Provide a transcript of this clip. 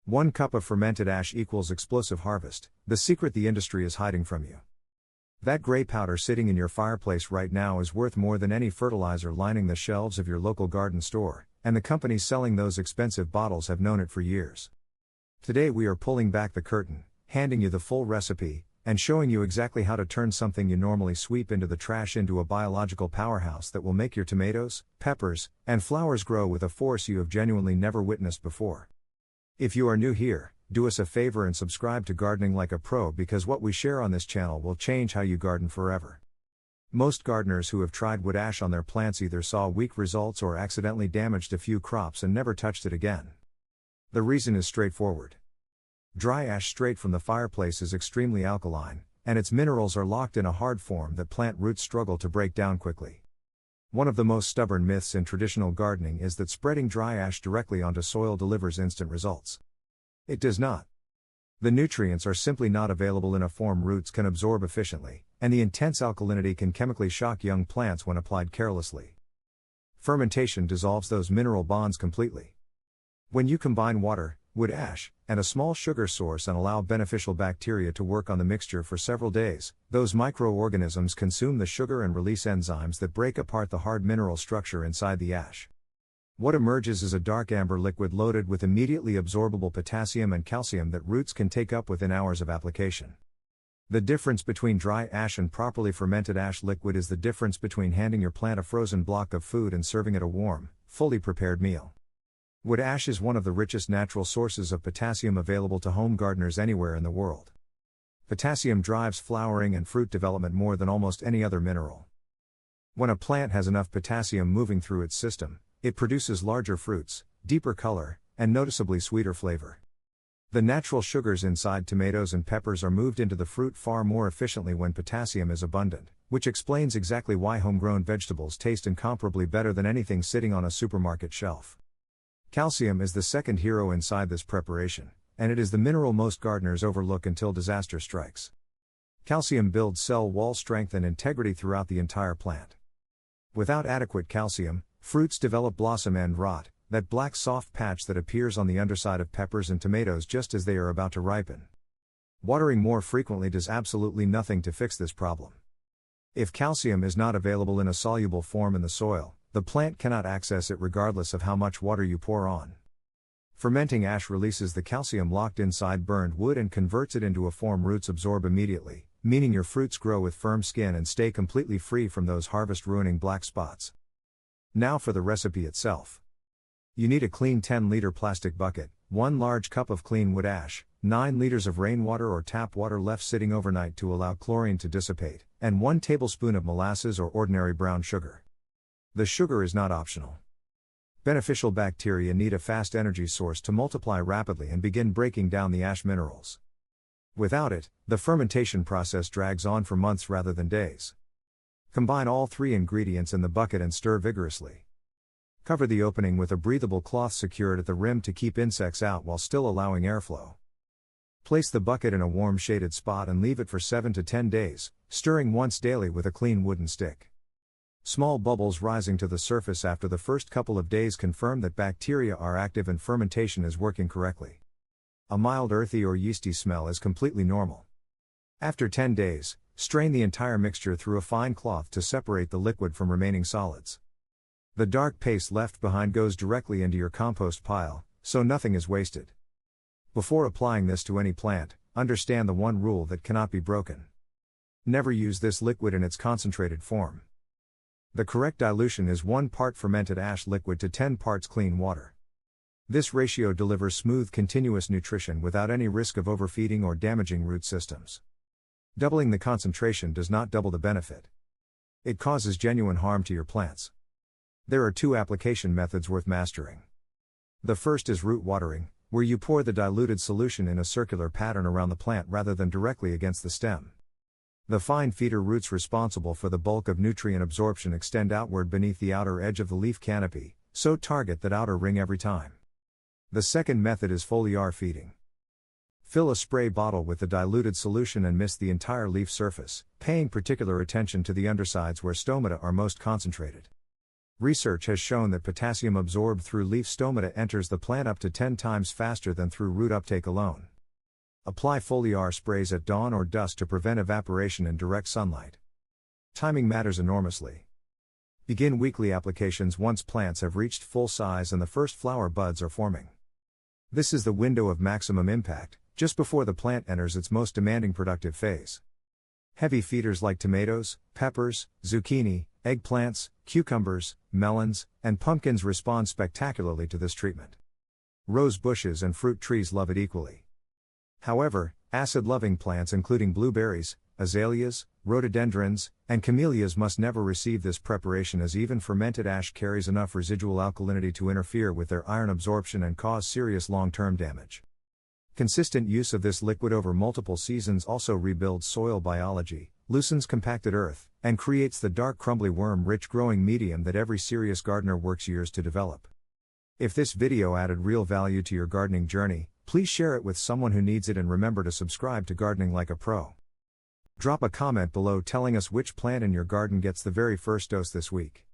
1 cup of fermented ash equals explosive harvest, the secret the industry is hiding from you. That gray powder sitting in your fireplace right now is worth more than any fertilizer lining the shelves of your local garden store, and the companies selling those expensive bottles have known it for years. Today we are pulling back the curtain, handing you the full recipe, and showing you exactly how to turn something you normally sweep into the trash into a biological powerhouse that will make your tomatoes, peppers, and flowers grow with a force you have genuinely never witnessed before. If you are new here, do us a favor and subscribe to Gardening Like a Pro, because what we share on this channel will change how you garden forever. Most gardeners who have tried wood ash on their plants either saw weak results or accidentally damaged a few crops and never touched it again. The reason is straightforward. Dry ash straight from the fireplace is extremely alkaline, and its minerals are locked in a hard form that plant roots struggle to break down quickly. One of the most stubborn myths in traditional gardening is that spreading dry ash directly onto soil delivers instant results. It does not. The nutrients are simply not available in a form roots can absorb efficiently, and the intense alkalinity can chemically shock young plants when applied carelessly. Fermentation dissolves those mineral bonds completely. When you combine water, wood ash, and a small sugar source and allow beneficial bacteria to work on the mixture for several days, those microorganisms consume the sugar and release enzymes that break apart the hard mineral structure inside the ash. What emerges is a dark amber liquid loaded with immediately absorbable potassium and calcium that roots can take up within hours of application. The difference between dry ash and properly fermented ash liquid is the difference between handing your plant a frozen block of food and serving it a warm, fully prepared meal. Wood ash is one of the richest natural sources of potassium available to home gardeners anywhere in the world. Potassium drives flowering and fruit development more than almost any other mineral. When a plant has enough potassium moving through its system, it produces larger fruits, deeper color, and noticeably sweeter flavor. The natural sugars inside tomatoes and peppers are moved into the fruit far more efficiently when potassium is abundant, which explains exactly why homegrown vegetables taste incomparably better than anything sitting on a supermarket shelf. Calcium is the second hero inside this preparation, and it is the mineral most gardeners overlook until disaster strikes. Calcium builds cell wall strength and integrity throughout the entire plant. Without adequate calcium, fruits develop blossom end rot, that black soft patch that appears on the underside of peppers and tomatoes just as they are about to ripen. Watering more frequently does absolutely nothing to fix this problem. If calcium is not available in a soluble form in the soil, the plant cannot access it regardless of how much water you pour on. Fermenting ash releases the calcium locked inside burned wood and converts it into a form roots absorb immediately, meaning your fruits grow with firm skin and stay completely free from those harvest-ruining black spots. Now for the recipe itself. You need a clean 10-liter plastic bucket, 1 large cup of clean wood ash, 9 liters of rainwater or tap water left sitting overnight to allow chlorine to dissipate, and 1 tablespoon of molasses or ordinary brown sugar. The sugar is not optional. Beneficial bacteria need a fast energy source to multiply rapidly and begin breaking down the ash minerals. Without it, the fermentation process drags on for months rather than days. Combine all 3 ingredients in the bucket and stir vigorously. Cover the opening with a breathable cloth secured at the rim to keep insects out while still allowing airflow. Place the bucket in a warm shaded spot and leave it for 7 to 10 days, stirring once daily with a clean wooden stick. Small bubbles rising to the surface after the first couple of days confirm that bacteria are active and fermentation is working correctly. A mild earthy or yeasty smell is completely normal. After 10 days, strain the entire mixture through a fine cloth to separate the liquid from remaining solids. The dark paste left behind goes directly into your compost pile, so nothing is wasted. Before applying this to any plant, understand the one rule that cannot be broken. Never use this liquid in its concentrated form. The correct dilution is 1 part fermented ash liquid to 10 parts clean water. This ratio delivers smooth continuous nutrition without any risk of overfeeding or damaging root systems. Doubling the concentration does not double the benefit. It causes genuine harm to your plants. There are 2 application methods worth mastering. The first is root watering, where you pour the diluted solution in a circular pattern around the plant rather than directly against the stem. The fine feeder roots responsible for the bulk of nutrient absorption extend outward beneath the outer edge of the leaf canopy, so target that outer ring every time. The second method is foliar feeding. Fill a spray bottle with the diluted solution and mist the entire leaf surface, paying particular attention to the undersides where stomata are most concentrated. Research has shown that potassium absorbed through leaf stomata enters the plant up to 10 times faster than through root uptake alone. Apply foliar sprays at dawn or dusk to prevent evaporation in direct sunlight. Timing matters enormously. Begin weekly applications once plants have reached full size and the first flower buds are forming. This is the window of maximum impact, just before the plant enters its most demanding productive phase. Heavy feeders like tomatoes, peppers, zucchini, eggplants, cucumbers, melons, and pumpkins respond spectacularly to this treatment. Rose bushes and fruit trees love it equally. However, acid-loving plants including blueberries, azaleas, rhododendrons, and camellias must never receive this preparation, as even fermented ash carries enough residual alkalinity to interfere with their iron absorption and cause serious long-term damage. Consistent use of this liquid over multiple seasons also rebuilds soil biology, loosens compacted earth, and creates the dark crumbly worm-rich growing medium that every serious gardener works years to develop. If this video added real value to your gardening journey, please share it with someone who needs it, and remember to subscribe to Gardening Like a Pro. Drop a comment below telling us which plant in your garden gets the very first dose this week.